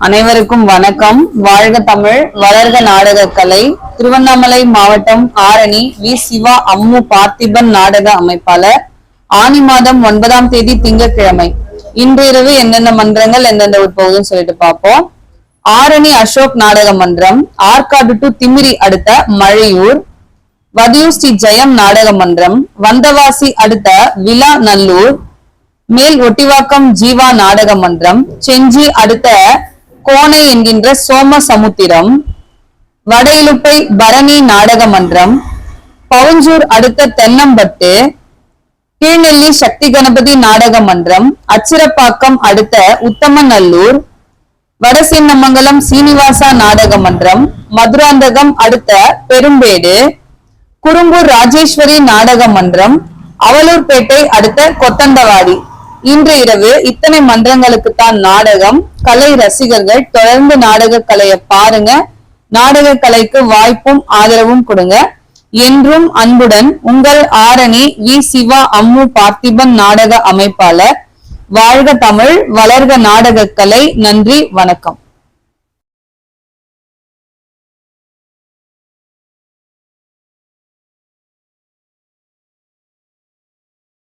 அனைவருக்கும் வணக்கம். வாழ்க தமிழ், வளர்க நாடகக்கலை. திருவண்ணாமலை மாவட்டம் ஆரணி வி. சிவா அம்மு பார்த்திபன் நாடக அமைப்பாளர். ஆனி மாதம் 9ஆம் தேதி திங்கட்கிழமை. இன்று இரவு எந்தெந்த மன்றங்கள் எந்தெந்த உட்பகுதுன்னு சொல்லிட்டு பார்ப்போம். ஆரணி அசோக் நாடக மன்றம், ஆற்காடு டு திமிரி அடுத்த மழையூர். வதியூர் ஸ்ரீ ஜெயம் நாடக மன்றம், வந்தவாசி அடுத்த விழா நல்லூர். மேல் ஒட்டிவாக்கம் ஜீவா நாடக மன்றம், செஞ்சி அடுத்த கோணை என்கின்ற சோமசமுத்திரம். வட இலுப்பை பரணி நாடக மன்றம், பவுஞ்சூர் அடுத்த தென்னம்பட்டு. கீழ்நெல்லி சக்தி கணபதி நாடக மன்றம், அச்சிரப்பாக்கம் அடுத்த உத்தமநல்லூர். வடசின்னமங்கலம் சீனிவாசா நாடக மன்றம், மதுராந்தகம் அடுத்த பெரும்பேடு. குறும்பூர் ராஜேஸ்வரி நாடக மன்றம், அவலூர்பேட்டை அடுத்த கொத்தண்டவாடி. இன்று இரவு இத்தனை மன்றங்களுக்கு தான் நாடகம். கலை ரசிகர்கள் தொடர்ந்து நாடக கலையை பாருங்க. நாடக கலைக்கு வாய்ப்பும் ஆதரவும் கொடுங்க. என்றும் அன்புடன் உங்கள் ஆரணி வி. சிவா அம்மு பார்த்திபன் நாடக அமைப்பாளர். வாழ்க தமிழ், வளர்க நாடக கலை. நன்றி, வணக்கம்.